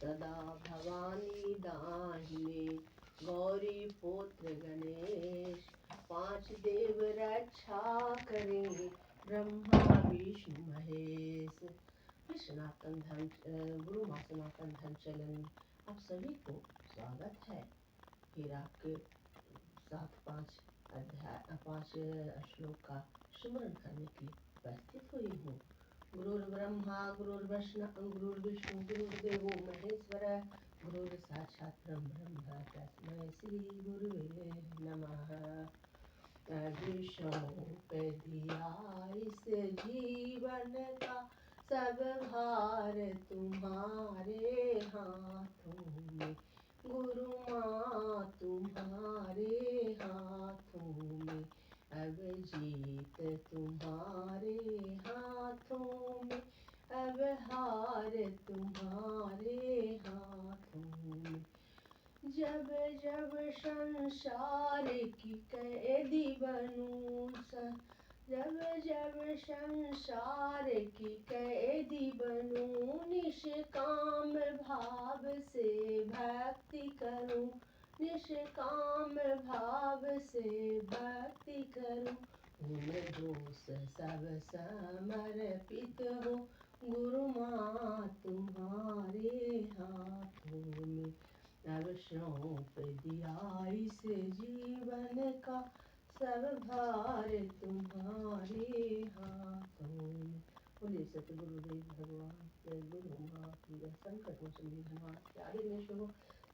सदा भवानी दाहिने, गौरी पुत्र गणेश, पांच देव रक्षा करें, ब्रह्मा विष्णु महेश। सनातन धर्म गुरु माँ सनातन धर्म चैनल में आप सभी को स्वागत है। फिर आपके साथ पांच श्लोक का स्मरण करने के लिए उपस्थित हुई हूँ। गुरुर्ब्रह्मा गुरुर्विष्णु गुरुर्देवो महेश्वर, गुरुर् साक्षात् ब्रह्म तस्मै श्री गुरुवे नमः। सौंप दिया इस जीवन का सब भार तुम्हारे हाथों में, गुरु माँ तुम्हारे हाथों में, अब जीत तुम्हारे हाथों में, अब हार तुम्हारे हाथों में। जब जब संसार की कैदी बनूं, जब जब संसार की कैदी बनूं, निष्काम भाव से भक्ति करूं, निष्काम भाव से भक्ति करूं। उन दोष सब समर्पित हो, गुरु माँ तुम्हारे हाथों में। अब सौंप दिया इस जीवन का सब भार तुम्हारे हाथों में। बोले सतगुरुदेव भगवान के, गुरु माँ की जय। संकट मोचन हनुमान के आगे में शुभ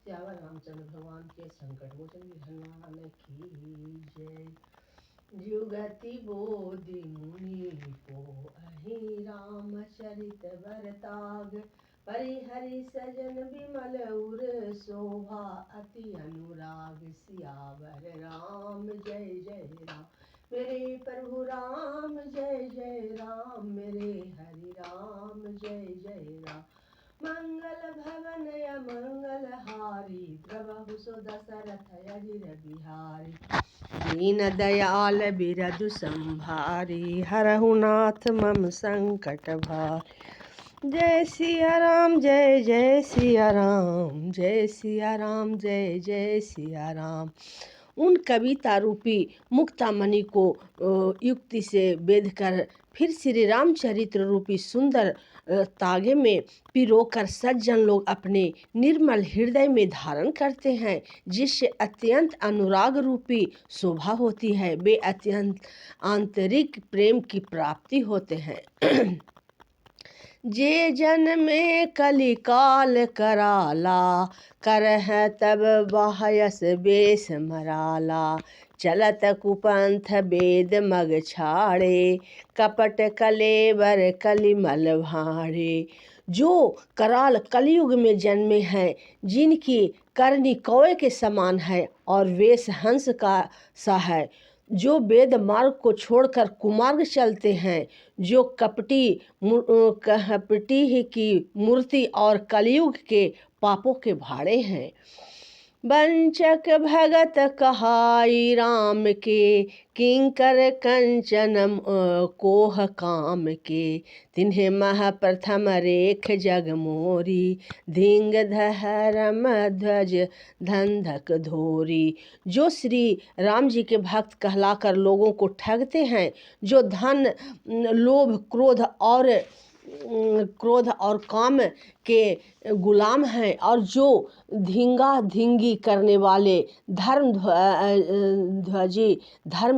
श्यावर रामचंद्र भगवान के संकट मोचन हनुमान की जय। जुगति बोधि मुनि को अहि रामचरित बरताग, परिहरि सजन बिमल उर शोभा, अति अनुराग सियावर राम जय जय राम। मेरे प्रभु राम जय जय राम, मेरे हरि राम जय जय राम। मंगल भवन अमंगल हारी, द्रवहु सो दशरथ अजिर बिहारी। दीन दयाल बिरदु संभारी, हरहु नाथ मम संकट भारी। जय सिया राम जय जय सिया राम, जय सिया राम जय जय सिया राम। उन कविता रूपी मुक्तामणि को युक्ति से बेध कर फिर श्री रामचरित्र रूपी सुंदर तागे में पिरोकर सज्जन लोग अपने निर्मल हृदय में धारण करते हैं, जिससे अत्यंत अनुराग रूपी शोभा होती है। वे अत्यंत आंतरिक प्रेम की प्राप्ति होते हैं। जे जन में कलिकाल कराला, करह तब बाहयस बेस मराला। चलत कुपंथ वेद मग छाड़े, कपट कलेवर कलिमल भाड़े। जो कराल कलयुग में जन्मे हैं, जिनकी करनी कौवे के समान है और वेश हंस का सा है, जो वेद मार्ग को छोड़कर कुमार्ग चलते हैं, जो कपटी की मूर्ति और कलयुग के पापों के भाड़े हैं। वंचक भगत कहाई राम के, किंकर कंचन कोह काम के। तिन्हें मह प्रथम रेख जग मोरी, धिंग धरम ध्वज धंधक धोरी। जो श्री राम जी के भक्त कहलाकर लोगों को ठगते हैं, जो धन लोभ क्रोध और काम के गुलाम हैं, और जो धींगा धींगी करने वाले धर्म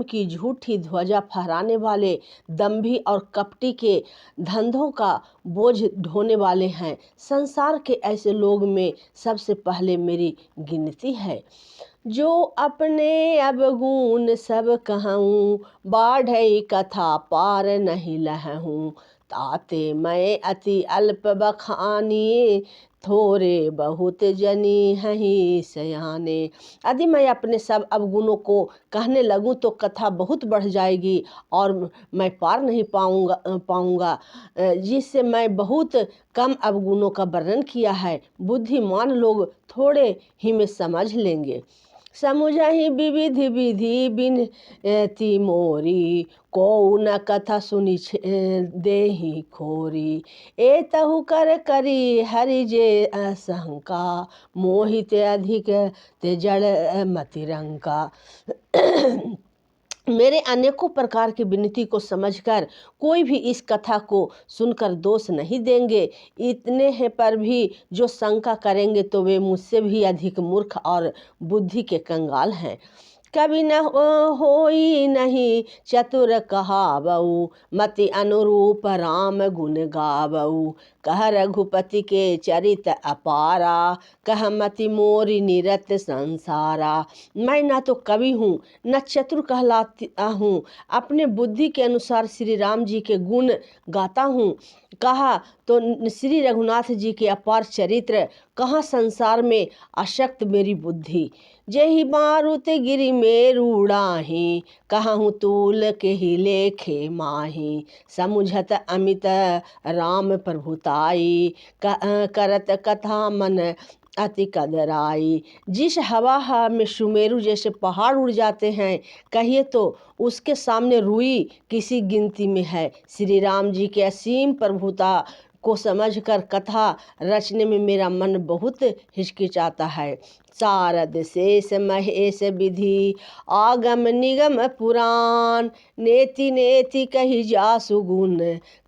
की झूठी ध्वजा फहराने वाले, दंभी और कपटी के धंधों का बोझ ढोने वाले हैं। संसार के ऐसे लोग में सबसे पहले मेरी गिनती है। जो अपने अवगुण सब कहूँ, बाढ़ई कथा पार नहीं लहूँ। ताते मैं अति अल्प बखानी, थोरे बहुत जनी हहीं सयाने। यदि मैं अपने सब अवगुणों को कहने लगूं तो कथा बहुत बढ़ जाएगी और मैं पार नहीं पाऊंगा, जिससे मैं बहुत कम अवगुणों का वर्णन किया है। बुद्धिमान लोग थोड़े ही में समझ लेंगे। समुझहि विविध विधि बिनती मोरी, को न कथा सुनि देहि खोरी। एतहु कर करी हरि जे असंका, मोहित अधिक ते जड़ मति रंका। मेरे अनेकों प्रकार की विनती को समझकर कोई भी इस कथा को सुनकर दोष नहीं देंगे। इतने हैं पर भी जो शंका करेंगे तो वे मुझसे भी अधिक मूर्ख और बुद्धि के कंगाल हैं। कभी न होई नहीं चतुर कहावऊ, मति अनुरूप राम गुण गावऊ। कह रघुपति के चरित अपारा, कह मति मोरी निरत संसारा। मैं ना तो कवि हूँ न चतुर कहलाता हूँ, अपने बुद्धि के अनुसार श्री राम जी के गुण गाता हूँ। कहा तो श्री रघुनाथ जी के अपार चरित्र, कहाँ संसार में अशक्त मेरी बुद्धि। जेहि मारुत गिरि मेरु उड़ाही, कहूँ तूल के ही लेखे माही। समुझत अमित राम प्रभुताई, करत कथा मन अति कदराई। जिस हवा में सुमेरु जैसे पहाड़ उड़ जाते हैं, कहिए तो उसके सामने रुई किसी गिनती में है। श्री राम जी के असीम प्रभुता को समझकर कथा रचने में मेरा मन बहुत हिचकिचाता है। शारद शेष महेश विधि, आगम निगम पुराण। नेति नेति कही जासु गुण,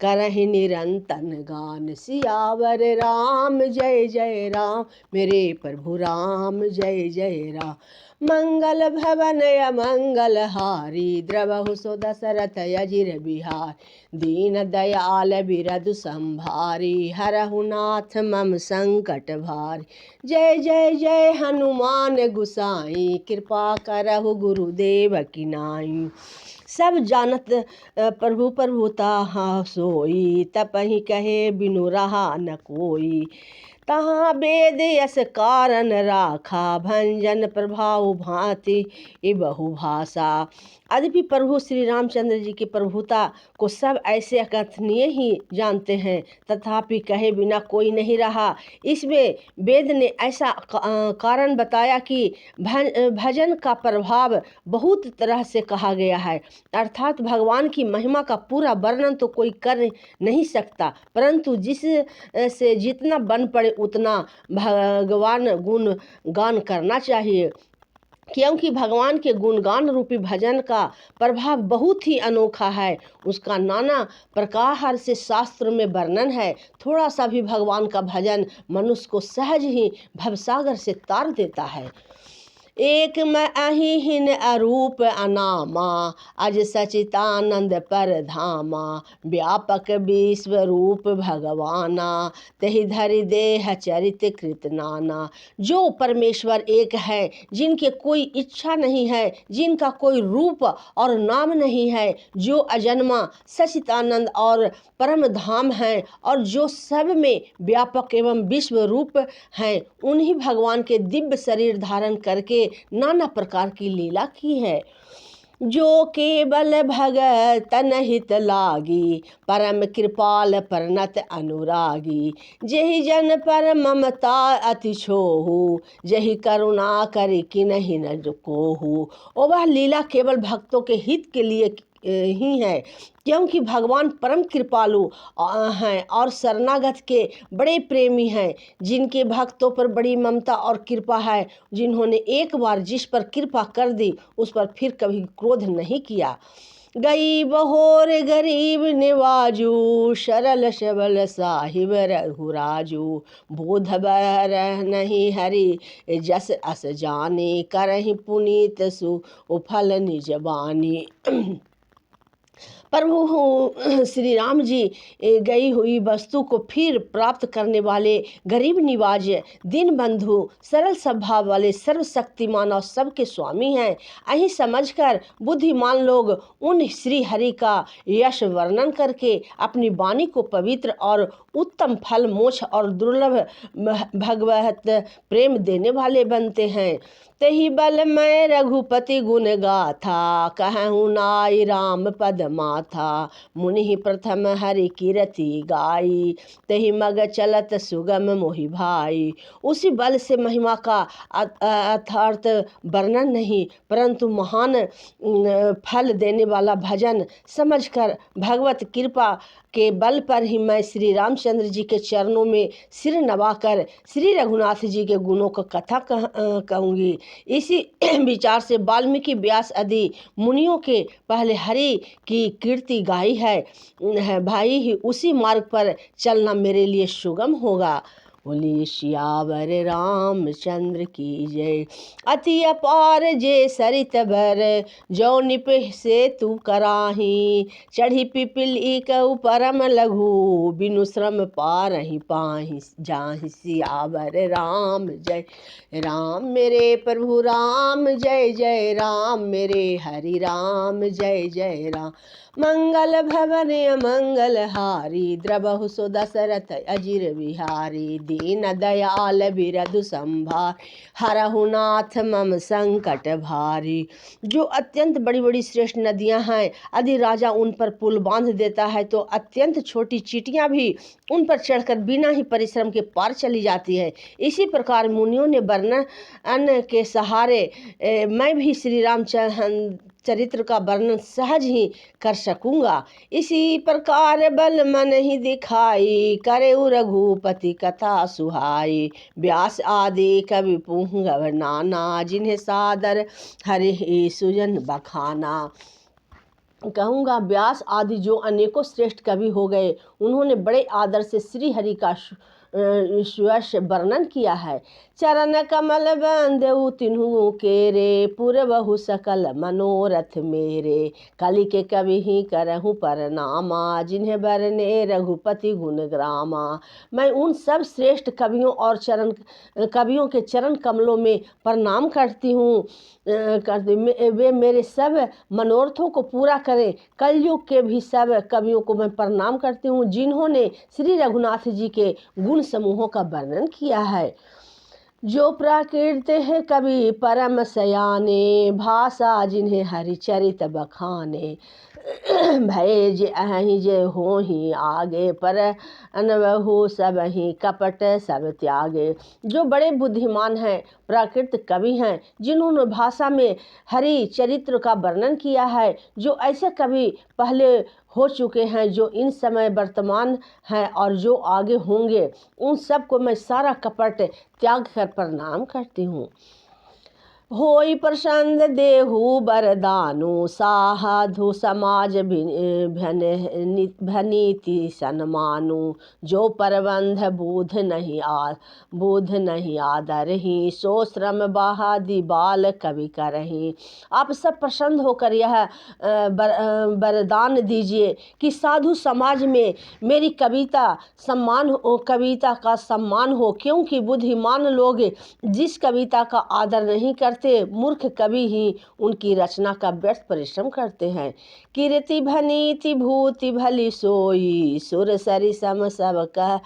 करहि निरंतन गान। सियावर राम जय जय राम, मेरे प्रभु राम जय जय राम। मंगल भवन अमंगल हारी, द्रवहु सो दशरथ अजिर बिहार। दीन दयाल बिरधु संभारी, हरहु नाथ मम संकट भारी। जय जय जय हनुमान गुसाई, कृपा करहु गुरुदेव की नाई। सब जानत प्रभु प्रभुता सोई, तपहि कहे बिनु रहा न कोई। तहाँ वेद यस कारण राखा, भंजन प्रभाव भांति बहु भाषा। यद्यपि प्रभु श्री रामचंद्र जी की प्रभुता को सब ऐसे अकथनीय ही जानते हैं, तथापि कहे बिना कोई नहीं रहा। इसमें वेद ने ऐसा कारण बताया कि भजन का प्रभाव बहुत तरह से कहा गया है, अर्थात भगवान की महिमा का पूरा वर्णन तो कोई कर नहीं सकता, परंतु जिस से जितना बन पड़े उतना भगवान गुण गान करना चाहिए, क्योंकि भगवान के गुणगान रूपी भजन का प्रभाव बहुत ही अनोखा है। उसका नाना प्रकार से शास्त्र में वर्णन है। थोड़ा सा भी भगवान का भजन मनुष्य को सहज ही भवसागर से तार देता है। एक मैं अहिन अरूप अनामा, अज सचितानंद पर धामा। व्यापक विश्व रूप भगवाना, तहि धरि देह चरित कृत नाना। जो परमेश्वर एक है, जिनके कोई इच्छा नहीं है, जिनका कोई रूप और नाम नहीं है, जो अजन्मा सचितानंद और परम धाम है, और जो सब में व्यापक एवं विश्व रूप हैं, उन्हीं भगवान के दिव्य शरीर धारण करके नाना प्रकार की लीला की है। जो केवल भगतन हित लागी, परम कृपाल परनत अनुरागी। जेहि जन पर ममता अति छोहु, जेहि करुणा करि किन्हि न कोहु। और वह लीला केवल भक्तों के हित के लिए ही है, क्योंकि भगवान परम कृपालु हैं और शरणागत के बड़े प्रेमी हैं, जिनके भक्तों पर बड़ी ममता और कृपा है, जिन्होंने एक बार जिस पर कृपा कर दी उस पर फिर कभी क्रोध नहीं किया। गई बहोर गरीब निवाजू, सरल सबल साहिब रघुराजू। बोध बर नहीं हरि जस अस जानी, करहि पुनीत सु फल निज बानी। प्रभु श्री राम जी गई हुई वस्तु को फिर प्राप्त करने वाले गरीब निवाज, दीन बंधु, सरल स्वभाव वाले, सर्वशक्तिमान और सबके स्वामी हैं। यही समझकर बुद्धिमान लोग उन श्री हरि का यश वर्णन करके अपनी वाणी को पवित्र और उत्तम फल, मोक्ष और दुर्लभ भगवत प्रेम देने वाले बनते हैं। तहि बल मैं रघुपति गुण गाथा, कहूँ नाई राम पद माथा। माथा, मुनि प्रथम हरि कीरति गाई, तही मग चलत सुगम मोहि भाई। उसी बल से महिमा का अर्थार्थ वर्णन नहीं, परंतु महान फल देने वाला भजन समझकर भगवत कृपा के बल पर ही मैं श्री रामचंद्र जी के चरणों में सिर नवाकर श्री रघुनाथ जी के गुणों का कथा कहूँगी। इसी विचार से वाल्मीकि व्यास आदि मुनियों के पहले हरि की कीर्ति गाई है भाई ही उसी मार्ग पर चलना मेरे लिए सुगम होगा। बोलिए सियावर रामचंद्र की जय। अति अपार जे सरित भर, जो निप से तू कराही, चढ़ी पिपली कऊ परम लघु, बिनु श्रम पारहि पाहि जाहि। सियावर राम जय राम, मेरे प्रभु राम जय जय राम, मेरे हरि राम जय जय राम। मंगल भवन मंगल हारी, द्रबहु सो दशरथ अजिर बिहारी, दीन दयाल बिरधु संभार, हरहु नाथ मम संकट भारी। जो अत्यंत बड़ी बड़ी श्रेष्ठ नदियां हैं, यदि राजा उन पर पुल बांध देता है तो अत्यंत छोटी चींटियां भी उन पर चढ़कर बिना ही परिश्रम के पार चली जाती है। इसी प्रकार मुनियों ने वर्णन के सहारे मैं भी श्री रामचंद्र चरित्र का वर्णन सहज ही कर सकूंगा। इसी प्रकार बल मन ही दिखाई, करे रघुपति कथा सुहाई, व्यास आदि कवि पुंगव नाना, जिन्हें सादर हरि सुजन बखाना। कहूँगा व्यास आदि जो अनेकों श्रेष्ठ कवि हो गए, उन्होंने बड़े आदर से श्री हरि का सुयश वर्णन किया है। चरण कमल बंदउ तिन्हु केरे, पूरबहु सकल मनोरथ मेरे, कलि के कवि ही करहु परनामा, जिन्हें बरने रघुपति गुण ग्रामा। मैं उन सब श्रेष्ठ कवियों और कवियों के चरण कमलों में प्रणाम करती हूँ। वे मेरे सब मनोरथों को पूरा करें। कलयुग के भी सब कवियों को मैं प्रणाम करती हूँ, जिन्होंने श्री रघुनाथ जी के गुण समूहों का वर्णन किया है। जो प्राकृत है कवि परम सयाने, भाषा जिन्हें हरिचरित बखाने, भय जे अहि जे हो ही आगे, पर अनबहु सब ही कपट सब त्यागे। जो बड़े बुद्धिमान हैं, प्राकृत कवि हैं, जिन्होंने भाषा में हरि चरित्र का वर्णन किया है। जो ऐसे कवि पहले हो चुके हैं, जो इन समय वर्तमान हैं और जो आगे होंगे, उन सबको मैं सारा कपट त्याग कर प्रणाम करती हूँ। होई प्रसन्न देहु बरदानु, साधु समाज भनीति सन्मानु, जो परबंध बुध नहीं आदर ही, सो श्रम बहादि बाल कवि करही। आप सब प्रसन्न होकर यह वरदान दीजिए कि साधु समाज में मेरी कविता का सम्मान हो, क्योंकि बुद्धिमान लोग जिस कविता का आदर नहीं करते, मूर्ख कवि ही उनकी रचना का व्यर्थ परिश्रम करते हैं। कीर्ति भनीति भूति भली सोई, सुर सरि सम सब कह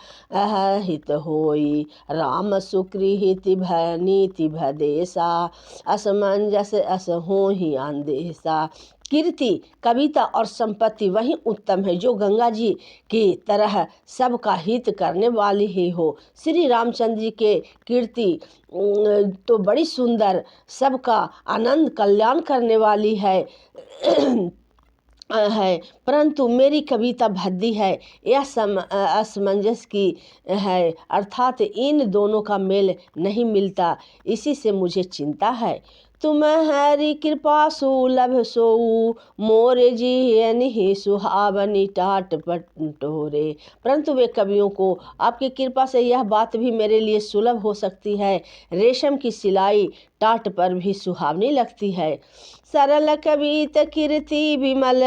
हित होई, राम सुकृहिति भनीति भदेसा, असमंजस अस हो ही अंदेसा। कीर्ति, कविता और संपत्ति वही उत्तम है जो गंगा जी की तरह सबका हित करने वाली ही हो। श्री रामचंद्र जी के कीर्ति तो बड़ी सुंदर, सबका आनंद कल्याण करने वाली है परंतु मेरी कविता भद्दी है, यह असमंजस की है, अर्थात इन दोनों का मेल नहीं मिलता। इसी से मुझे चिंता है। तुम्हारी कृपा सुलभ सोऊ, मोरे जियनि सुहावनी टाट पटोरे। परंतु वे कवियों को आपकी कृपा से यह बात भी मेरे लिए सुलभ हो सकती है, रेशम की सिलाई टाट पर भी सुहावनी लगती है। सरल कवित कीर्ति विमल,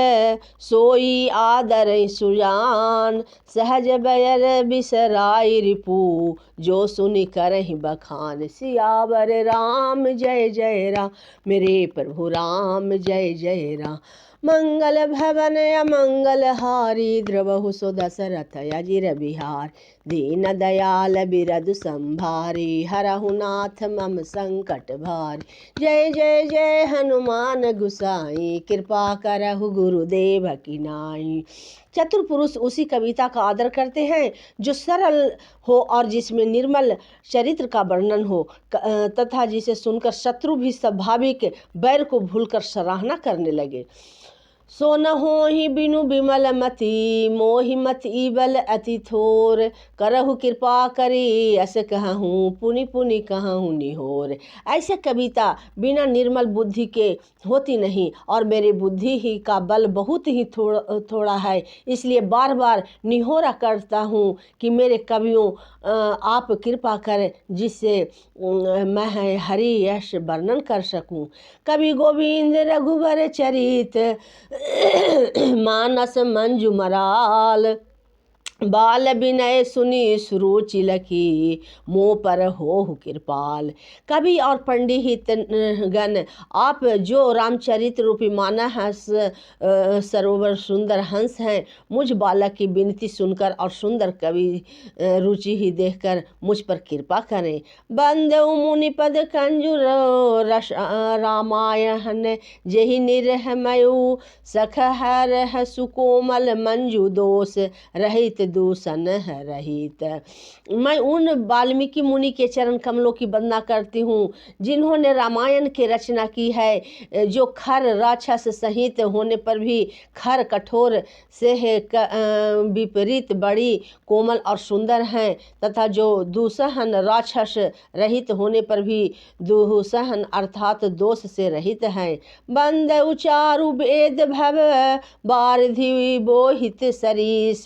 सोई आदर सुजान, सहज बयर बिसराई रिपु, जो सुनि करहि बखान। सियावर राम जय जय राम, मेरे प्रभु राम जय जय राम। मंगल भवन अमंगल हारी, द्रवहु सो दशरथ अजिर बिहार, दीन दयाल बिरदु संभारी, हरहु नाथ मम संकट भारी। जय जय जय हनुमान गुसाई, कृपा करहु गुरुदेव की नाई। चतुर पुरुष उसी कविता का आदर करते हैं जो सरल हो और जिसमें निर्मल चरित्र का वर्णन हो, तथा जिसे सुनकर शत्रु भी स्वाभाविक बैर को भूलकर सराहना करने लगे। सो न होहि बिनु बिमल मति, मोहि मत इबल अति थोर। करहु कृपा करी अस कहूँ, पुनि पुनि कहूँ निहोर। ऐसे कविता बिना निर्मल बुद्धि के होती नहीं, और मेरी बुद्धि ही का बल बहुत ही थोड़ा है, इसलिए बार बार निहोरा करता हूँ कि मेरे कवियों आप कृपा करें, जिससे मैं हरि यश वर्णन कर सकूं। कवि गोविंद रघुवर चरित, मानस मंजू मराल। बाल विनय सुनी सुरुचि लखी, मोह पर होहु कृपाल। कवि और पंडित गण, आप जो रामचरित रूपी मानस सरोवर सुंदर हंस हैं, मुझ बालक की विनती सुनकर और सुंदर कवि रुचि ही देखकर मुझ पर कृपा करें। बंदउ मुनिपद कंजु रस रामायण, जेहि निरहमयु सख हर सुकोमल मंजू दोष रहित दूषण रहित। मैं उन वाल्मीकि मुनि के चरण कमलों की वंदना करती हूँ जिन्होंने रामायण की रचना की है, जो खर राक्षस सहित होने पर भी खर कठोर से विपरीत बड़ी कोमल और सुंदर हैं, तथा जो दुसहन राक्षस रहित होने पर भी दुसहन अर्थात दोष से रहित हैं। बंद उचारु वेद भव बारधि बोहित सरीस,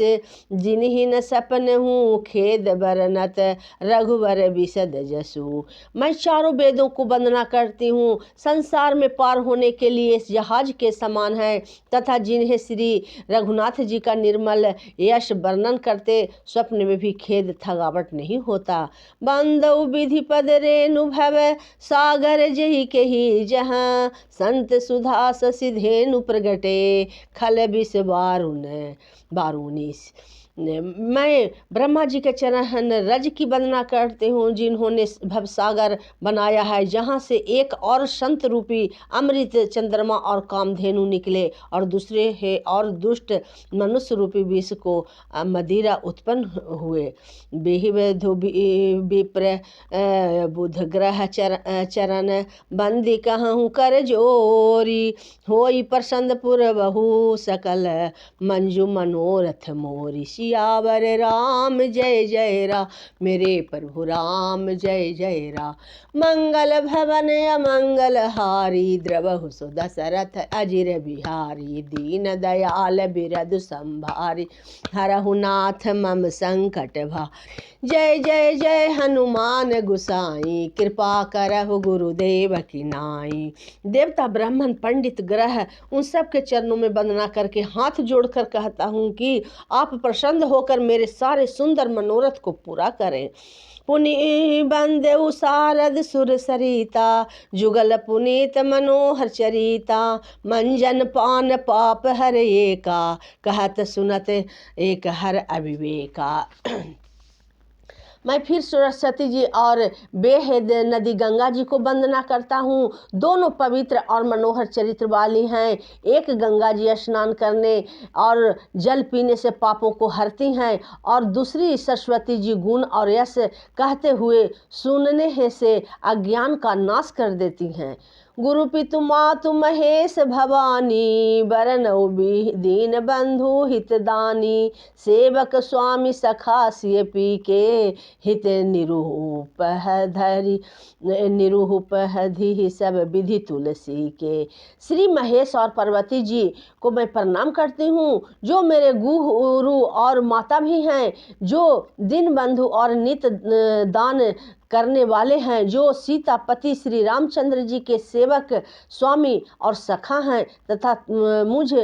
जिन्हि न सपन हूँ खेद बरनत रघुवर विशद जसु। मैं चारों वेदों को वंदना करती हूँ, संसार में पार होने के लिए इस जहाज के समान है, तथा जिन्हें श्री रघुनाथ जी का निर्मल यश वर्णन करते स्वप्न में भी खेद थकावट नहीं होता। बंदउ विधि पद रेणु भव सागर जही के ही, जहाँ संत सुधा सिधेनु प्रगटे खल विष बारूनीस। मैं ब्रह्मा जी के चरण रज की वंदना करती हूँ, जिन्होंने भवसागर बनाया है, जहाँ से एक और संत रूपी अमृत चंद्रमा और कामधेनु निकले, और दूसरे है और दुष्ट मनुष्य रूपी विष को मदिरा उत्पन्न हुए। विप्र बुध ग्रह चरण बंदी कहूँ कर जोरी, होई प्रसन्न पुर बहु सकल मंजू मनोरथ मोरी। सियावर राम जय जय राम, मेरे प्रभु राम जय जय राम। मंगल भवन अमंगल हारी, द्रवहु सो दशरथ अजिर बिहारी। दीन दयाल बिरदु संभारी, हरहु नाथ मम संकट भारी। जय जय जय हनुमान गुसाई, कृपा करहु गुरुदेव की नाई। देवता ब्राह्मण पंडित ग्रह उन सब के चरणों में वंदना करके हाथ जोड़कर कहता हूँ कि आप प्रसन्न होकर मेरे सारे सुंदर मनोरथ को पूरा करें। पुनि बंदेउ सारद सुर सरिता, जुगल पुनीत मनोहर चरिता। मंजन पान पाप हर एका, कहत सुनत एक हर अविवेका। मैं फिर सरस्वती जी और बेहद नदी गंगा जी को वंदना करता हूँ। दोनों पवित्र और मनोहर चरित्र वाली हैं। एक गंगा जी स्नान करने और जल पीने से पापों को हरती हैं, और दूसरी सरस्वती जी गुण और यश कहते हुए सुनने से अज्ञान का नाश कर देती हैं। गुरु पितु मातु महेश भवानी, बरनउ दीन बंधु हितदानी। सेवक स्वामी सखा सिय पी के, हित निरूप धि सब विधि तुलसी के। श्री महेश और पार्वती जी को मैं प्रणाम करती हूँ, जो मेरे गुरु और माता भी हैं, जो दिन बंधु और नित दान करने वाले हैं, जो सीता पति श्री रामचंद्र जी के सेवक स्वामी और सखा हैं, तथा मुझ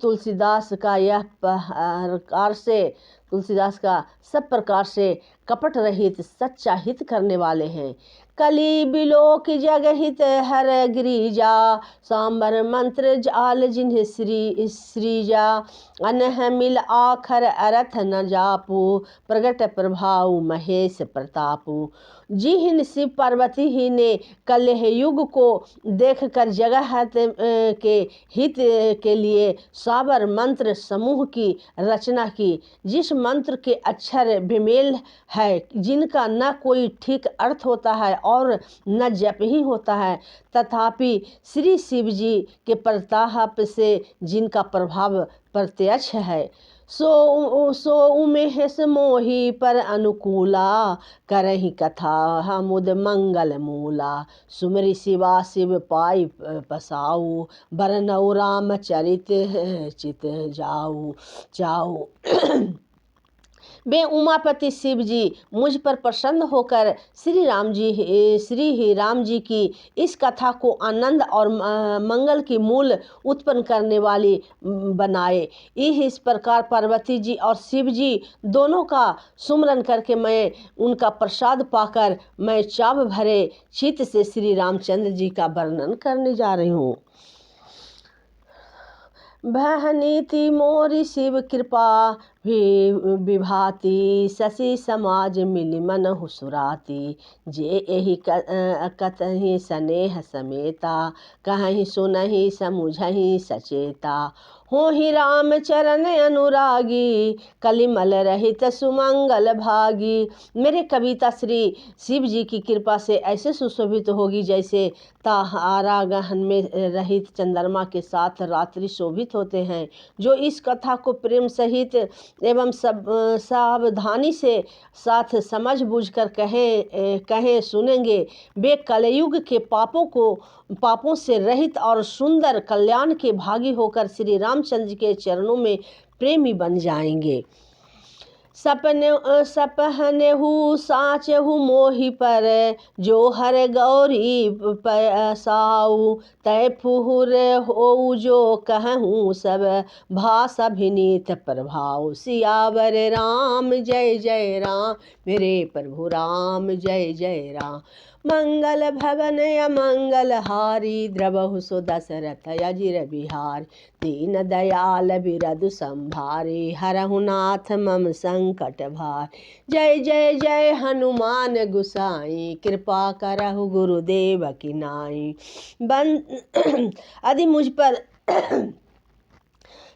तुलसीदास का यह प्रकार से तुलसीदास का सब प्रकार से कपट रहित सच्चा हित करने वाले हैं। कली बिलोक जग हित हर गिरिजा, सांबर मंत्र जाल जिन्हें श्रीजा, अनह मिल आखर अरथ न जापू, प्रगट प्रभाव महेश प्रतापू। जिहिन शिव पार्वती ही ने कलह युग को देखकर जगह के हित के लिए साबर मंत्र समूह की रचना की। जिस मंत्र के अक्षर बेमेल है, जिनका न कोई ठीक अर्थ होता है और न जप ही होता है, तथापि श्री शिव जी के प्रताप से जिनका प्रभाव प्रत्यक्ष है, सो उमेश मोहि पर अनुकूला, करहि कथा मुद मंगल मूला। सुमरि शिवा शिव पाई पसाऊ, बरनऊ राम चरित चित जाऊ। वे उमापति शिव जी मुझ पर प्रसन्न होकर श्री राम जी की इस कथा को आनंद और मंगल की मूल उत्पन्न करने वाली बनाए। इस प्रकार पार्वती जी और शिव जी दोनों का सुमरन करके मैं उनका प्रसाद पाकर मैं चाव भरे चित्त से श्री रामचंद्र जी का वर्णन करने जा रही हूँ। भहनीति मोरी शिव कृपा विभाति, शशि समाज मिलि मन हुसुराती। जे एहि कतहि स्नेह समेता, कहहि सुनहि समुझहि सचेता। होहि राम चरण अनुरागी, कलिमल रहित सुमंगल भागी। मेरे कविता श्री शिव जी की कृपा से ऐसे सुशोभित होगी जैसे तारागहन में रहित चंद्रमा के साथ रात्रि शोभित होते हैं। जो इस कथा को प्रेम सहित एवं सावधानी से साथ समझ बूझ कर कहे सुनेंगे, वे कलयुग के पापों से रहित और सुंदर कल्याण के भागी होकर श्री रामचंद्र के चरणों में प्रेमी बन जाएंगे। सपहनेहु साचहु मोहि पर, जो हर गौरी पसाऊ। तै फुहुर होऊ जो कहूँ सब, भाषा भिनीत प्रभाव। सियावर राम जय जय राम, मेरे प्रभु राम जय जय राम। मंगल भवन अमंगल हारी, द्रवहु सो दशरथ अजिर बिहार। दीन दयाल बिरदु संभारे, हरहु नाथ मम संकट भार। जय जय जय हनुमान गुसाई, कृपा करहु गुरुदेव की नाई। यदि मुझ पर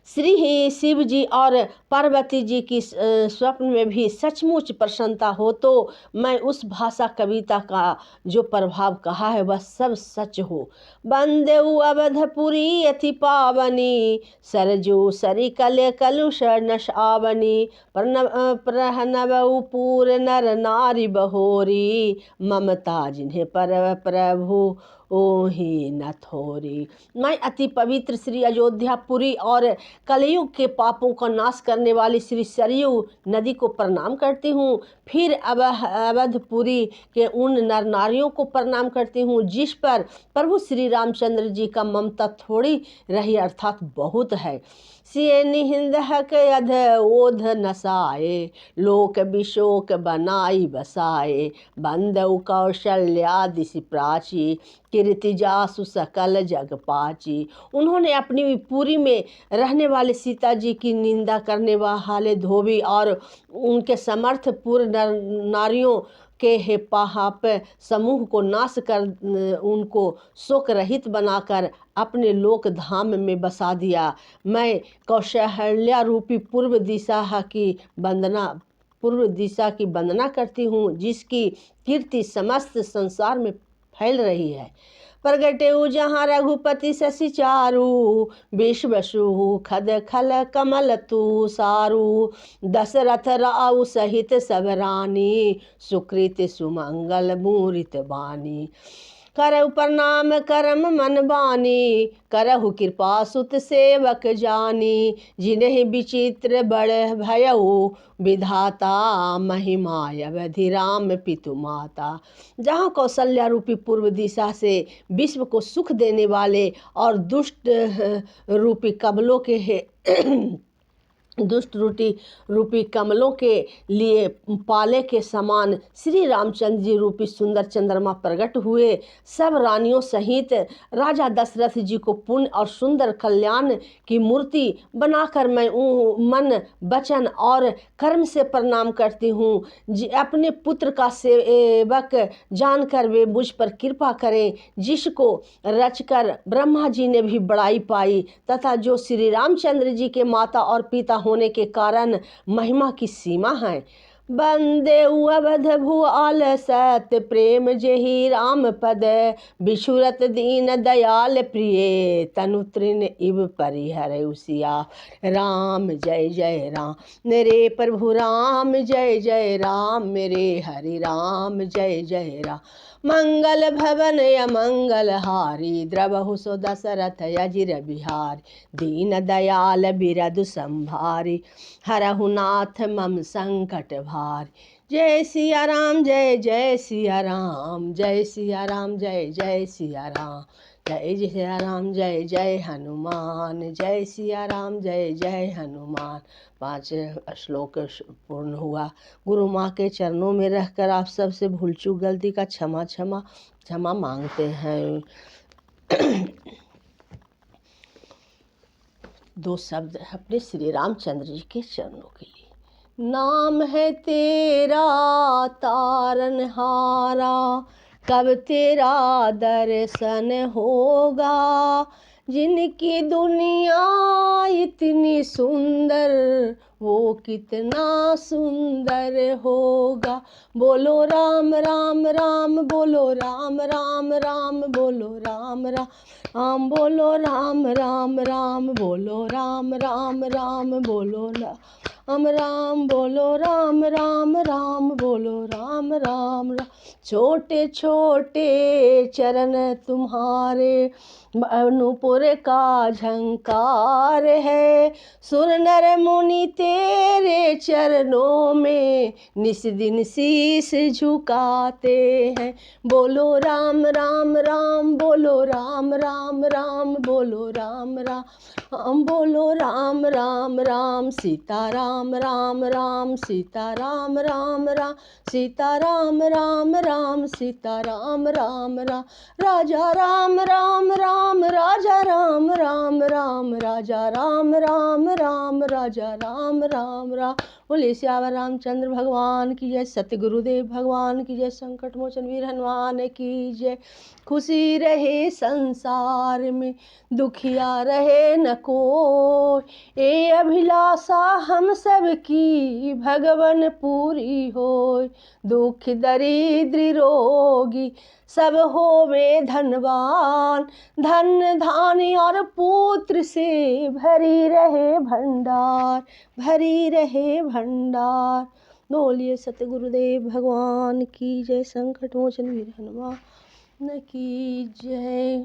श्री शिव जी और पार्वती जी की स्वप्न में भी सचमुच प्रसन्नता हो, तो मैं उस भाषा कविता का जो प्रभाव कहा है वह सब सच हो। बंदेउ अवधपुरी अति पावनी, सरजू सरी कले कलुष नशावनी। प्रहनवउ पूर नर नारी बहोरी, ममता जिन्हें पर प्रभु ओहि न थोरी। मैं अति पवित्र श्री अयोध्यापुरी और कलयुग के पापों का नाश करने वाली श्री सरयू नदी को प्रणाम करती हूँ। फिर अवधपुरी के उन नर नारियों को प्रणाम करती हूँ जिस पर प्रभु श्री रामचंद्र जी का ममता थोड़ी रही अर्थात बहुत है। सिय निहिंदहक अध ओध नसाए, लोक विशोक बनाई बसाए। बंदउ कौशल्या दिशि प्राची, कीर्ति जासु सकल जग पाची। उन्होंने अपनी पुरी में रहने वाले सीता जी की निंदा करने वाले धोबी और उनके समर्थ पूर्ण नारियों के हे पाप समूह को नाश कर उनको शोक रहित बनाकर अपने लोक धाम में बसा दिया। मैं कौशल्या रूपी पूर्व दिशा की वंदना करती हूँ जिसकी कीर्ति समस्त संसार में फैल रही है। प्रगटेउ जहाँ रघुपति शशि चारु, विश्वसु खद खल कमल तु सारु। दशरथ राउ सहित सब रानी, सुकृत सुमंगल मूरित बानी। करहु प्रणाम करम मन बानी, करहु कृपा सुत सेवक जानी। जिन्हें विचित्र बड़ भयउ, विधाता महिमा अवधि राम पितु माता। जहाँ कौशल्या रूपी पूर्व दिशा से विश्व को सुख देने वाले और दुष्ट रूपी कबलों के दुष्ट रूपी कमलों के लिए पाले के समान श्री रामचंद्र जी रूपी सुंदर चंद्रमा प्रकट हुए। सब रानियों सहित राजा दशरथ जी को पुण्य और सुंदर कल्याण की मूर्ति बनाकर मैं मन वचन और कर्म से प्रणाम करती हूँ। अपने पुत्र का सेवक जानकर वे मुझ पर कृपा करें, जिसको रचकर ब्रह्मा जी ने भी बड़ाई पाई, तथा जो श्री रामचंद्र जी के माता और पिता होने के कारण महिमा की सीमा है। बंदे अवध भुआल सत प्रेम जेहि राम पद, बिछुरत दीन दयाल प्रिय तनु तृण इव परिहर उसिया। राम जय जय राम मेरे प्रभु राम जय जय राम मेरे हरि राम जय जय राम। मंगल भवन अमंगल हारी द्रवहु सो दशरथ अजिर बिहारी। दीन दयाल बिरदु संभारी हरहु नाथ मम संकट भारी। जय सिया राम जय जय सिया राम जय सिया राम जय जय सिया राम। जय सिया राम जय जय हनुमान जय सिया राम जय जय हनुमान। 5 श्लोक पूर्ण हुआ। गुरु माँ के चरणों में रहकर आप सबसे भूल चूक गलती का क्षमा मांगते हैं। 2 शब्द अपने श्री रामचंद्र जी के चरणों के लिए। नाम है तेरा तारनहारा, कब तेरा दर्शन होगा। जिनकी दुनिया इतनी सुंदर, वो कितना सुंदर होगा। बोलो राम राम राम बोलो राम राम राम बोलो राम राम बोलो राम राम राम बोलो राम राम राम बोलो राम राम बोलो राम राम राम बोलो राम राम राम। छोटे छोटे चरण तुम्हारे, अनुपुर का झंकार है। सुर नर मुनि तेरे चरणों में निस दिन शीस झुकाते हैं। बोलो राम राम राम बोलो राम राम राम बोलो राम राम बोलो राम राम राम। सीता राम राम राम सीता राम राम राम सीता राम राम राम सीता राम राम राम। राजा राम राम राम राजा राम राम राम राजा राम राम राम राजा राम राम राम। बोले श्यावर रामचंद्र भगवान की जय, सत्य गुरुदेव भगवान की जय, संकट मोचन वीर हनुमान की जय। खुशी रहे संसार में दुखिया रहे न कोई, ये अभिलाषा हम सब की भगवन पूरी होय। दुख दरिद्र रोगी सब होवे धनवान, धन धान्य और पुत्र से भरी रहे भंडार, भरी रहे भंडार। बोलिए सत्य गुरुदेव भगवान की जय, संकट मोचन वीर हनुमान की जय।